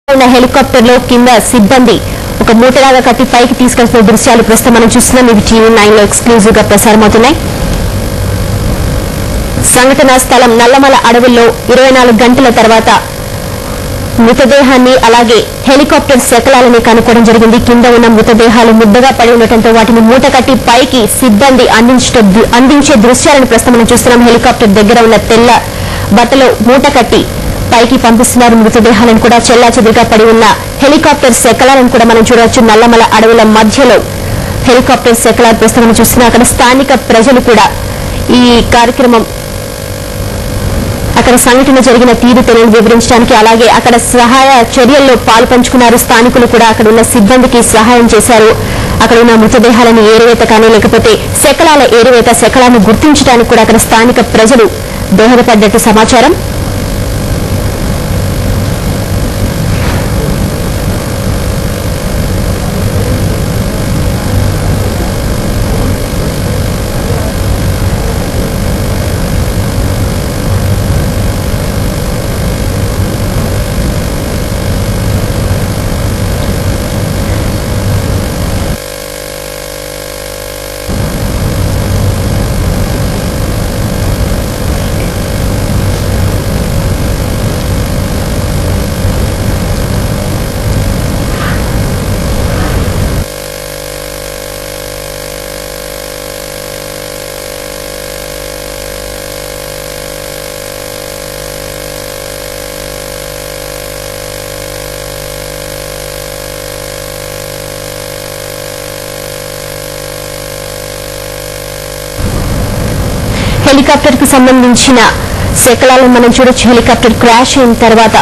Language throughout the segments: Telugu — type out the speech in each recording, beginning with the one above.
హెలికాప్టర్ లో కింద సిబ్బంది ఒక మూటలాగా కట్టి పైకి తీసుకెళ్తున్న దృశ్యాలు ప్రస్తుతం మనం చూస్తున్నాం. ఇవి టీవీ 9 లో ఎక్స్క్లూజివ్ గా ప్రసారమవుతున్నాయి. సంఘటనా స్థలం నల్లమల అడవుల్లో 24 గంటల తర్వాత మృతదేహాన్ని అలాగే హెలికాప్టర్ శకలాలని కనుక్కోవడం జరిగింది. కింద ఉన్న మృతదేహాలు ముద్దగా పడి ఉండటంతో వాటిని మూట కట్టి పైకి సిబ్బంది అందించే దృశ్యాలను ప్రస్తుతం మనం చూస్తున్నాం. హెలికాప్టర్ దగ్గర ఉన్న తెల్ల బట్టలో మూట కట్టి పైకి పంపిస్తున్నారు. మృతదేహాలను కూడా చెల్లాచెదురుగా పడి ఉన్న హెలికాప్టర్ శకలాలను కూడా మనం చూడవచ్చు. నల్లమల అడవుల మధ్యలో హెలికాప్టర్ శకలాలు ప్రస్తుతం చూస్తున్నారు. అక్కడ స్థానిక ప్రజలు కూడా ఈ కార్యక్రమం అక్కడ సంఘటన జరిగిన తీరుతెన్నులను వివరించడానికి అలాగే అక్కడ సహాయ చర్యల్లో పాల్పంచుకున్నారు. స్థానికులు కూడా అక్కడ ఉన్న సిబ్బందికి సహాయం చేశారు. అక్కడ ఉన్న మృతదేహాలను ఏరువేత కానీ లేకపోతే శకలాల ఏరువేత శకలాలను గుర్తించడానికి కూడా అక్కడ స్థానిక ప్రజలు దోహదపడ్డట్టు సమాచారం. హెలికాప్టర్ కు సంబంధించిన శకలాలను మనం చూడొచ్చు. హెలికాప్టర్ క్రాష్ అయిన తర్వాత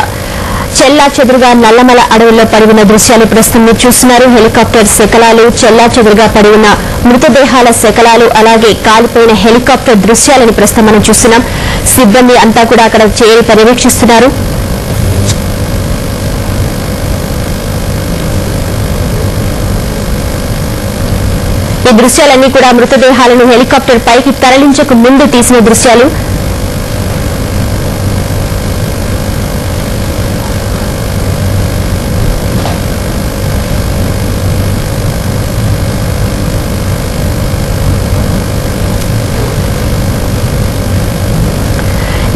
చెల్లాచెదురుగా నల్లమల అడవుల్లో పడి ఉన్న దృశ్యాలు ప్రస్తుతం మీరు చూస్తున్నారు. హెలికాప్టర్ శకలాలు చెల్లాచెదురుగా పడి ఉన్న మృతదేహాల శకలాలు అలాగే కాలిపోయిన హెలికాప్టర్ దృశ్యాలను ప్రస్తుతం మనం చూస్తున్నాం. సిబ్బంది అంతా కూడా అక్కడ చేరి పర్యవేక్షిస్తున్నారు. ఈ దృశ్యాలన్నీ కూడా మృతదేహాలను హెలికాప్టర్ పైకి తరలించక ముందు తీసిన దృశ్యాలు.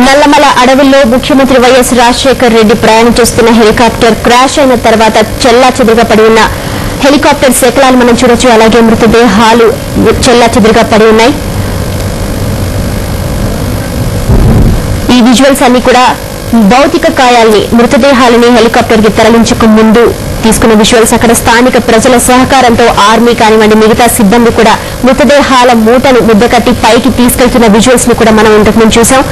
నల్లమల అడవుల్లో ముఖ్యమంత్రి వైఎస్ రాజశేఖర్ రెడ్డి ప్రయాణం చేస్తున్న హెలికాప్టర్ క్రాష్ అయిన తర్వాత చెల్లాచెదురుగా పడి ఉన్న హెలికాప్టర్ శకలాలు మనం చూడొచ్చు. అలాగే మృతదేహాలు చెల్లాచెదురుగా పడి ఉన్నాయి. ఈ విజువల్స్ అన్ని కూడా భౌతిక కాయాల్ని మృతదేహాలని హెలికాప్టర్ కి తరలించక ముందు తీసుకున్న విజువల్స్. అక్కడ స్థానిక ప్రజల సహకారంతో ఆర్మీ కానివ్వండి మిగతా సిబ్బంది కూడా మృతదేహాల మూటను ముద్దకట్టి పైకి తీసుకెళ్తున్న విజువల్స్ ని కూడా మనం ఇంతకుముందు చూసాం.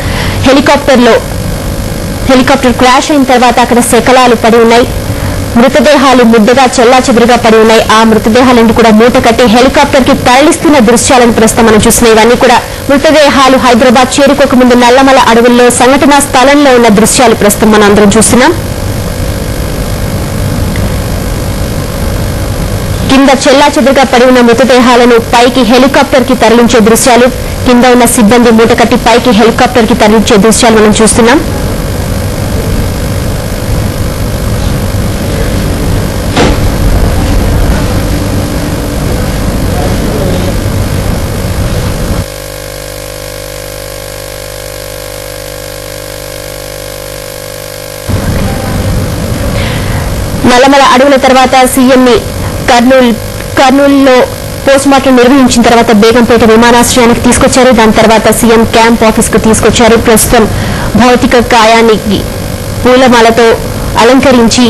హెలికాప్టర్ క్రాష్ అయిన తర్వాత అక్కడ శకలాలు పడి ఉన్నాయి. మృతదేహాలు ముద్దగా చెల్లాచెదురుగా పడి ఉన్నాయి. ఆ మృతదేహాలను కూడా మూట కట్టి హెలికాప్టర్ కి తరలిస్తున్న దృశ్యాలను ప్రస్తుతం మనం చూస్తున్నాం. ఇవన్నీ కూడా మృతదేహాలు హైదరాబాద్ చేరుకోక ముందు నల్లమల అడవుల్లో సంఘటనా స్థలంలో ఉన్న దృశ్యాలు ప్రస్తుతం మనం అందరం చూస్తున్నాం. కింద చెల్లాచెదురుగా పడి ఉన్న మృతదేహాలను పైకి హెలికాప్టర్ కి తరలించే దృశ్యాలు. కింద ఉన్న సిబ్బంది మూట కట్టి పైకి హెలికాప్టర్ కి తరలించే దృశ్యాలు మనం చూస్తున్నాం. నల్లమల అడవుల తర్వాత సీఎం ని కర్నూలులో పోస్టుమార్టం నిర్వహించిన తర్వాత బేగంపేట విమానాశ్రయానికి తీసుకొచ్చారు. దాని తర్వాత సీఎం క్యాంప్ ఆఫీస్ కు తీసుకొచ్చారు. ప్రస్తుతం భౌతిక కాయానికి పూలమాలతో అలంకరించి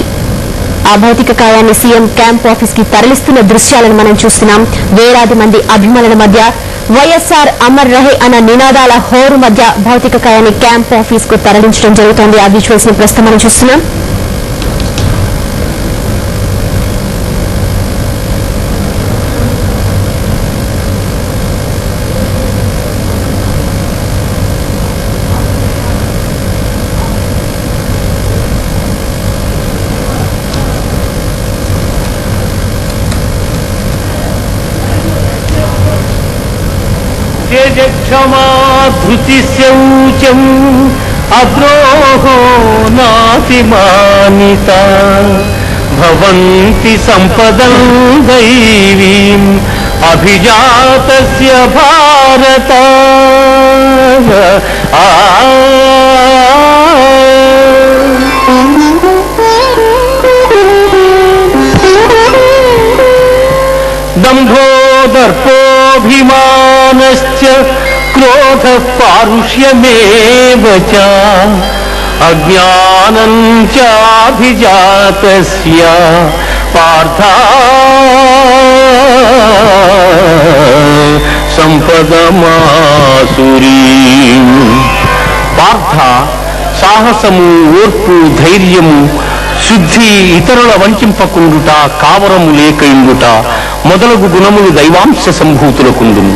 ఆ భౌతిక కాయాన్ని సీఎం క్యాంప్ ఆఫీస్ కి తరలిస్తున్న దృశ్యాలను మనం చూస్తున్నాం. వేలాది మంది అభిమానుల మధ్య వైఎస్ఆర్ అమర్ రహే అన్న నినాదాల హోరు మధ్య భౌతిక కాయాన్ని క్యాంప్ ఆఫీస్ కు తరలించడం జరుగుతోంది. ఆ విజువల్స్ ని ప్రస్తుతం మనం చూస్తున్నాం. क्षमा धृति शौचम అద్రోహో నాతిమానిత భవంతి సంపదం దైవీం అభిజాతస్య భారత. దంభో దర్పోభిమానశ్చ క్రోధ పారుష్యమేవ చ అజ్ఞానం చాభిజాతస్య పార్థ సంపదమాసురీం. పార్థ, సాహసము, ఓర్పు, ధైర్యము, శుద్ధి, ఇతరుల వంచింపకుండుట, కావరము లేక ఇండుట మొదలగు గుణములు దైవాంశ సంభూతులకుండును.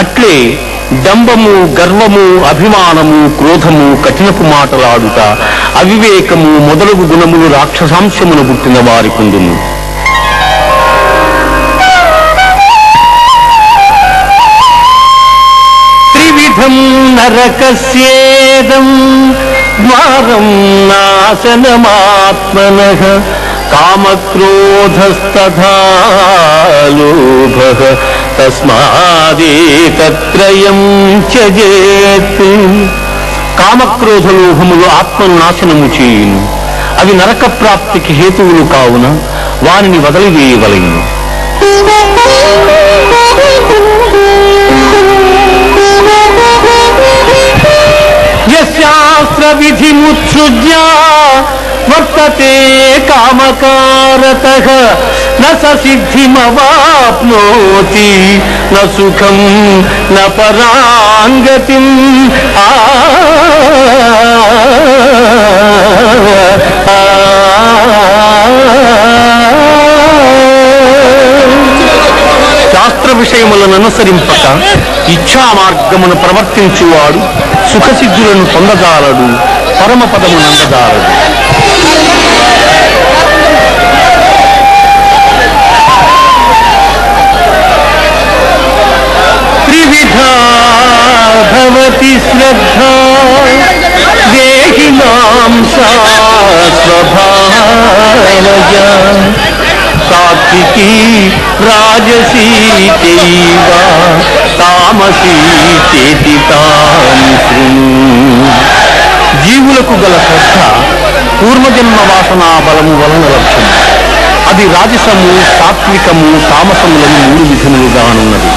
అట్లే డంబము, గర్వము, అభిమానము, క్రోధము, కఠినపు మాటలాడుట, అవివేకము మొదలగు గుణములు రాక్షసాంశమును పుట్టిన వారికుండును. త్రివిధం నరకస్యేదం ద్వారం నాశనమాత్మనః కామక్రోధస్తథా లోభః తస్మాదేతత్రయం త్యజేత్. కామక్రోధ లోభములు ఆత్మను నాశనము చేయును. అవి నరక ప్రాప్తికి హేతువులు కావున వారిని వదిలివేయవలెను. యస్యాస్త్ర విధిముత్సృజ్య వర్తతే కామకారతః న స సిద్ధిమవాప్నోతి న సుఖం న పరాంగతిం. శాస్త్ర విషయములను అనుసరింపక ఇచ్ఛా మార్గమును ప్రవర్తించువాడు సుఖసిద్ధులను పొందజాలడు, పరమపదము నందజాలడు. త్రివిధా భవతి శ్రద్ధా దేహినాం సా స్వభావజా సాత్వికీ రాజసీ చైవ తామసీ చేతి తాం శృణు. జీవులకు గల శ్రద్ధ పూర్వజన్మ వాసనా బలము వలన లక్ష్యము. అది రాజసము, సాత్వికము, తామసములను 3 విధములుగానున్నది.